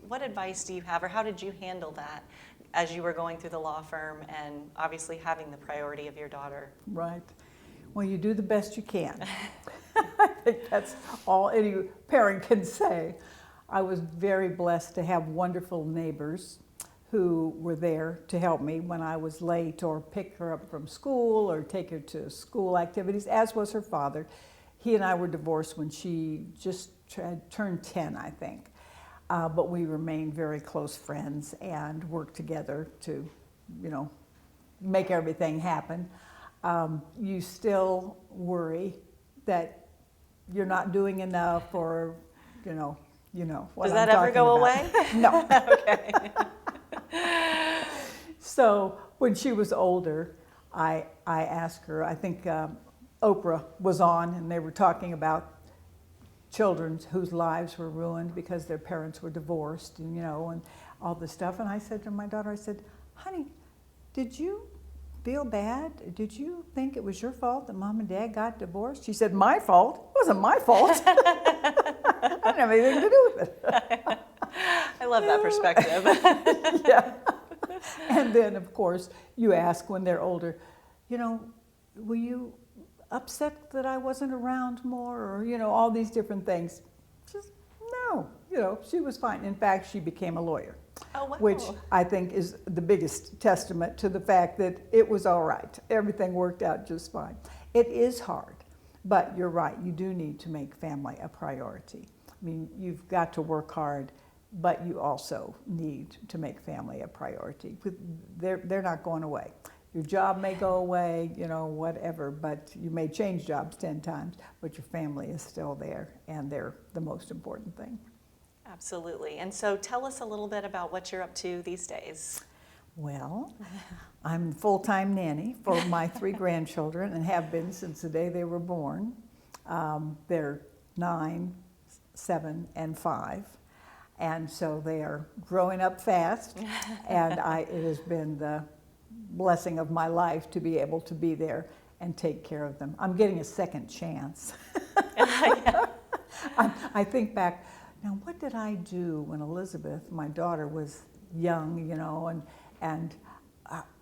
A: What advice do you have, or how did you handle that as you were going through the law firm and obviously having the priority of your daughter?
B: Right. Well, you do the best you can. I think that's all any parent can say. I was very blessed to have wonderful neighbors who were there to help me when I was late, or pick her up from school, or take her to school activities, as was her father. He and I were divorced when she just turned 10, I think. But we remained very close friends and worked together to, make everything happen. You still worry that you're not doing enough, or, what
A: Does that
B: I'm
A: ever go
B: talking about.
A: away?
B: No.
A: Okay.
B: So when she was older, I asked her, I think Oprah was on, and they were talking about children whose lives were ruined because their parents were divorced, and and all this stuff. And I said to my daughter, I said, "Honey, did you feel bad? Did you think it was your fault that Mom and Dad got divorced?" She said, "My fault? It wasn't my fault. I didn't have anything to do with it."
A: I love that perspective.
B: Yeah. And And then, of course, you ask when they're older, you know, were you upset that I wasn't around more? Or, you know, all these different things. Just, no, you know, she was fine. In fact, she became a lawyer.
A: Oh, wow.
B: Which I think is the biggest testament to the fact that it was all right. Everything worked out just fine. It is hard, but you're right. You do need to make family a priority. I mean, you've got to work hard, but you also need to make family a priority. They're not going away. Your job may go away, you know, whatever, but you may change jobs 10 times, but your family is still there, and they're the most important thing.
A: Absolutely. And so tell us a little bit about what you're up to these days.
B: Well, I'm full-time nanny for my 3 grandchildren and have been since the day they were born. They're 9, 7, and 5. And so they are growing up fast, and it has been the blessing of my life to be able to be there and take care of them. I'm getting a second chance. I think back, now what did I do when Elizabeth, my daughter, was young, you know, and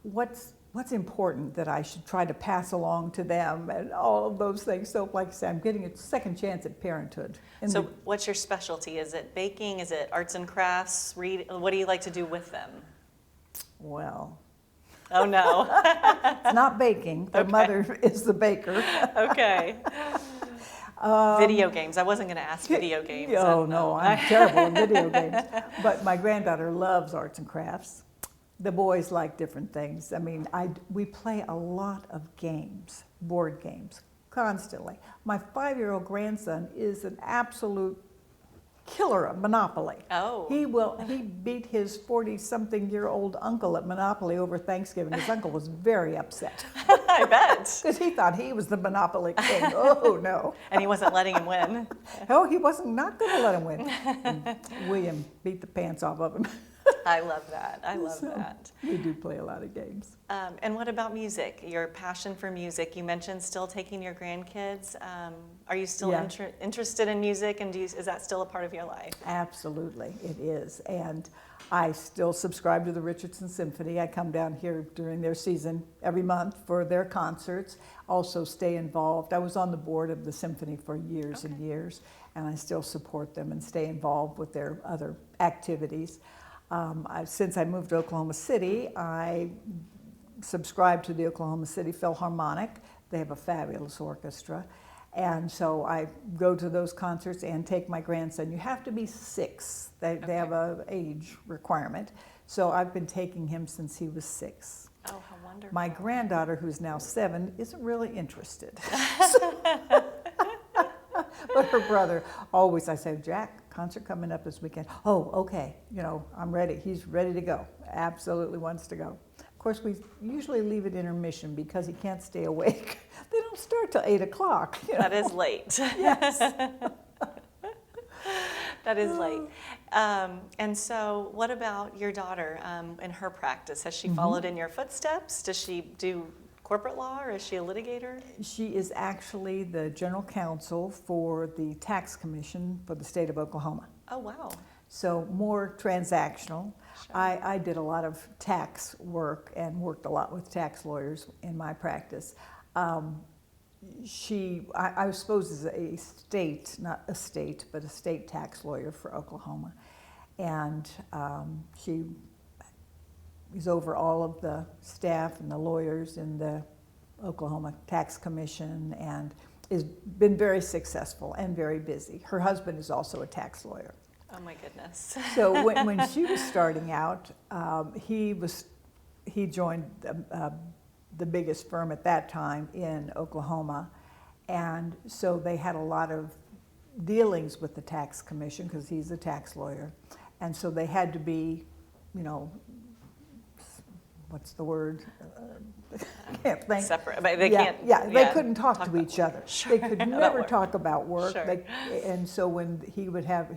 B: what's important that I should try to pass along to them and all of those things. So like I said, I'm getting a second chance at parenthood.
A: So what's your specialty? Is it baking? Is it arts and crafts? What do you like to do with them?
B: Well.
A: Oh, no.
B: It's not baking. Their mother is the baker.
A: Okay. Video games. I wasn't going to ask video games.
B: Oh, no, I'm terrible at video games. But my granddaughter loves arts and crafts. The boys like different things. I mean, we play a lot of games, board games, constantly. My 5-year-old grandson is an absolute killer at Monopoly.
A: Oh.
B: He beat his 40-something-year-old uncle at Monopoly over Thanksgiving. His uncle was very upset.
A: I bet.
B: Because he thought he was the Monopoly king. Oh, no.
A: And he wasn't letting him win.
B: Oh, he wasn't not going to let him win. And William beat the pants off of him.
A: I love that. I love that.
B: We do play a lot of games.
A: And what about music? Your passion for music. You mentioned still taking your grandkids. Are you still interested in music, and is that still a part of your life?
B: Absolutely, it is. And I still subscribe to the Richardson Symphony. I come down here during their season every month for their concerts. Also stay involved. I was on the board of the symphony for years and years, and I still support them and stay involved with their other activities. Since I moved to Oklahoma City, I subscribe to the Oklahoma City Philharmonic. They have a fabulous orchestra. And so I go to those concerts and take my grandson. You have to be 6. They have an age requirement. So I've been taking him since he was 6.
A: Oh, how wonderful.
B: My granddaughter, who's now 7, isn't really interested. But her brother always, I say, Jack, concert coming up this weekend. Oh, okay, you know, I'm ready. He's ready to go. Absolutely wants to go. Of course, we usually leave at intermission because he can't stay awake. They don't start till 8 o'clock. You know?
A: That is late.
B: Yes.
A: That is late. And so what about your daughter in her practice? Has she followed in your footsteps? Does she do corporate law, or is she a litigator?
B: She is actually the general counsel for the tax commission for the state of Oklahoma.
A: Oh, wow.
B: So more transactional.
A: Sure.
B: I did a lot of tax work and worked a lot with tax lawyers in my practice. I suppose is a state, not a state, but a state tax lawyer for Oklahoma. And she is over all of the staff and the lawyers in the Oklahoma Tax Commission, and has been very successful and very busy. Her husband is also a tax lawyer.
A: Oh my goodness.
B: So when she was starting out, he joined the biggest firm at that time in Oklahoma, and so they had a lot of dealings with the tax commission because he's a tax lawyer, and so they had to be, you know, what's the word? I can't think.
A: Separate, but they can't.
B: They couldn't talk to each other.
A: Sure.
B: They could never talk about work.
A: Sure.
B: And so when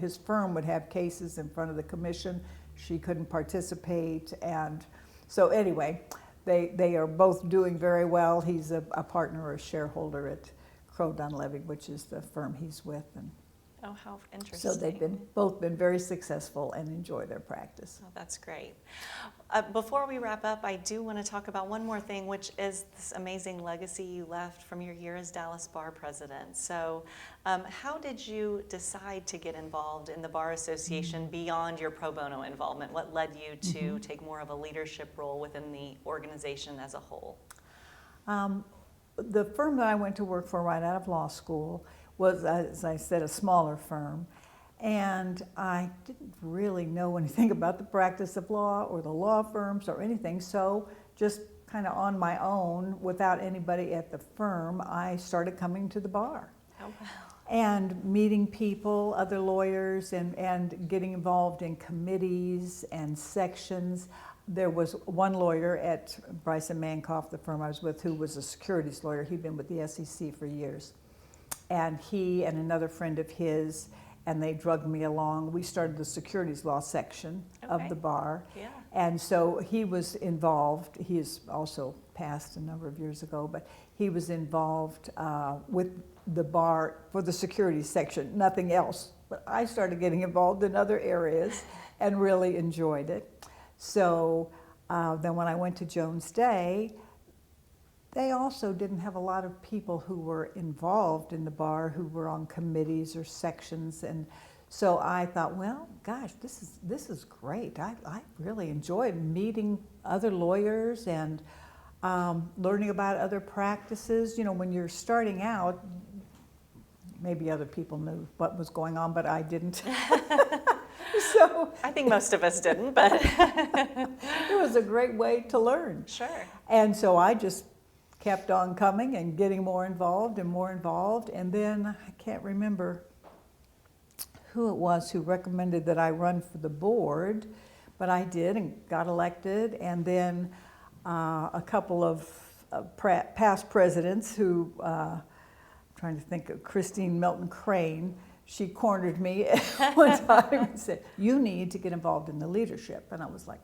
B: his firm would have cases in front of the commission, she couldn't participate. And so anyway, they are both doing very well. He's a partner or a shareholder at Crow Dunlevy, which is the firm he's with. And
A: Oh, how interesting.
B: So they've both been very successful and enjoy their practice.
A: Oh, that's great. Before we wrap up, I do want to talk about one more thing, which is this amazing legacy you left from your year as Dallas Bar President. So how did you decide to get involved in the Bar Association beyond your pro bono involvement? What led you to take more of a leadership role within the organization as a whole?
B: The firm that I went to work for right out of law school was, as I said, a smaller firm. And I didn't really know anything about the practice of law or the law firms or anything. So just kind of on my own, without anybody at the firm, I started coming to the bar.
A: Oh, wow.
B: And meeting people, other lawyers, and getting involved in committees and sections. There was one lawyer at Bryson Mankoff, the firm I was with, who was a securities lawyer. He'd been with the SEC for years. And he and another friend of his, and they drugged me along. We started the securities law section of the bar.
A: Yeah.
B: And so he was involved. He is also passed a number of years ago, but he was involved with the bar for the securities section, nothing else. But I started getting involved in other areas and really enjoyed it. So then when I went to Jones Day, they also didn't have a lot of people who were involved in the bar who were on committees or sections. And so I thought, well, gosh, this is great. I really enjoy meeting other lawyers and learning about other practices. You know, when you're starting out, maybe other people knew what was going on, but I didn't. So
A: I think most of us didn't, but
B: it was a great way to learn.
A: Sure.
B: And so I just kept on coming and getting more involved and more involved. And then I can't remember who it was who recommended that I run for the board, but I did and got elected. And then a couple of past presidents who, I'm trying to think of Christine Melton Crane, she cornered me one time and said, "You need to get involved in the leadership." And I was like,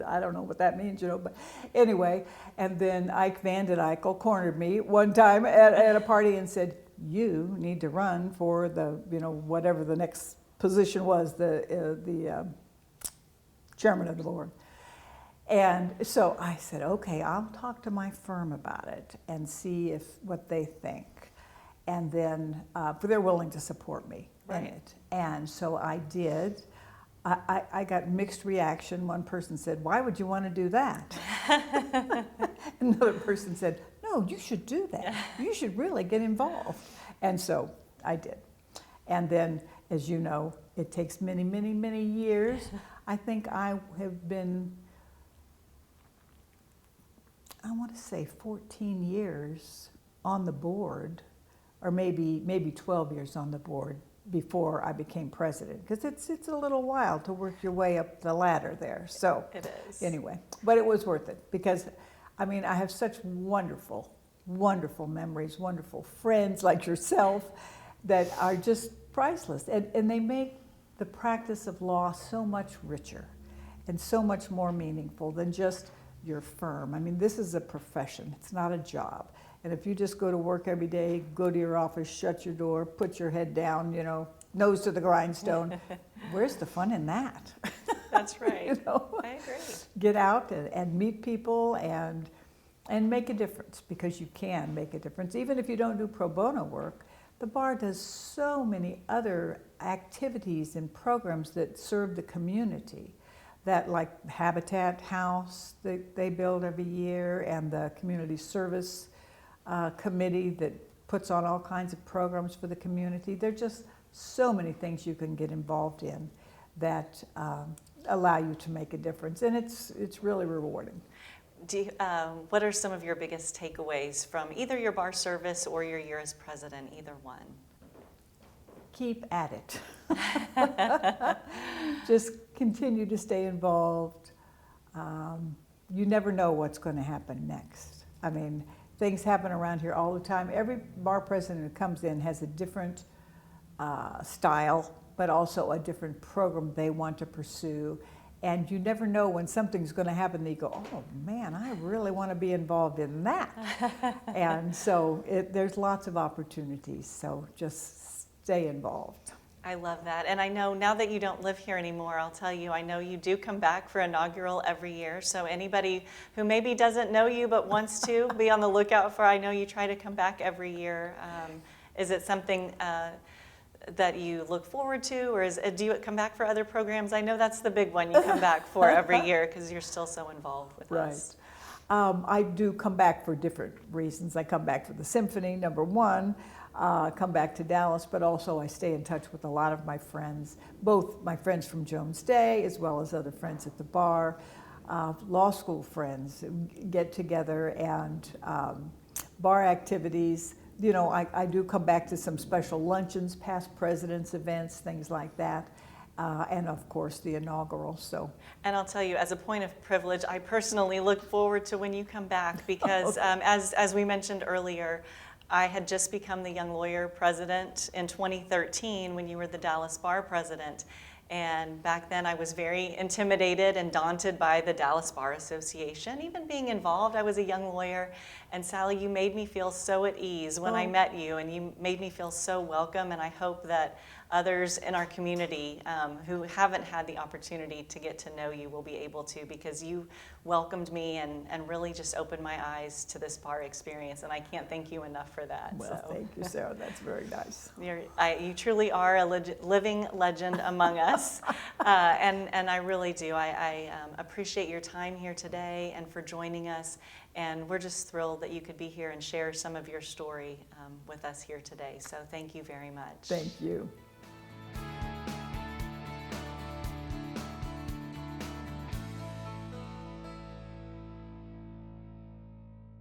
B: I don't know what that means, you know, but anyway. And then Ike 𝐏𝐿𝐼𝐿 cornered me one time at a party and said, "You need to run for the, you know, whatever the next position was, the chairman of the board." And so I said, okay, I'll talk to my firm about it and see what they think. And then, but they're willing to support me in it. And so I did. I got mixed reaction. One person said, "Why would you want to do that?" Another person said, "No, you should do that. You should really get involved." And so I did. And then, as you know, it takes many, many, many years. I think I have been, I want to say 14 years on the board, or maybe 12 years on the board before I became president, because it's a little while to work your way up the ladder there. So
A: it is.
B: Anyway, but it was worth it, because I mean, I have such wonderful, wonderful memories, wonderful friends like yourself that are just priceless, and they make the practice of law so much richer and so much more meaningful than just your firm. I mean, this is a profession, it's not a job. And if you just go to work every day, go to your office, shut your door, put your head down, you know, nose to the grindstone, where's the fun in that?
A: That's right.
B: You know?
A: I agree.
B: Get out and meet people and make a difference, because you can make a difference. Even if you don't do pro bono work, the bar does so many other activities and programs that serve the community. That, like Habitat House that they build every year, and the community service committee that puts on all kinds of programs for the community. There are just so many things you can get involved in that allow you to make a difference, and it's really rewarding.
A: What are some of your biggest takeaways from either your bar service or your year as president, either one?
B: Keep at it. Just continue to stay involved. You never know what's going to happen next. I mean, things happen around here all the time. Every bar president who comes in has a different style, but also a different program they want to pursue. And you never know when something's going to happen that you go, "Oh man, I really want to be involved in that." And so there's lots of opportunities. So just stay involved.
A: I love that. And I know now that you don't live here anymore, I'll tell you, I know you do come back for inaugural every year. So anybody who maybe doesn't know you but wants to, be on the lookout for, I know you try to come back every year. Is it something that you look forward to, or do you come back for other programs? I know that's the big one you come back for every year because you're still so involved with us.
B: I do come back for different reasons. I come back for the symphony, number one. Come back to Dallas, but also I stay in touch with a lot of my friends, both my friends from Jones Day as well as other friends at the bar, law school friends get together, and bar activities. You know, I do come back to some special luncheons, past presidents events, things like that. And of course the inaugural. So,
A: and I'll tell you, as a point of privilege, I personally look forward to when you come back because as we mentioned earlier, I had just become the Young Lawyer President in 2013 when you were the Dallas Bar President. And back then I was very intimidated and daunted by the Dallas Bar Association. Even being involved, I was a young lawyer. And Sally, you made me feel so at ease when I met you, and you made me feel so welcome. And I hope that others in our community who haven't had the opportunity to get to know you will be able to, because you welcomed me and really just opened my eyes to this bar experience, and I can't thank you enough for that.
B: Well, thank you, Sarah. That's very nice.
A: You truly are a living legend among us, and I really do. I appreciate your time here today and for joining us, and we're just thrilled that you could be here and share some of your story with us here today. So thank you very much.
B: Thank you.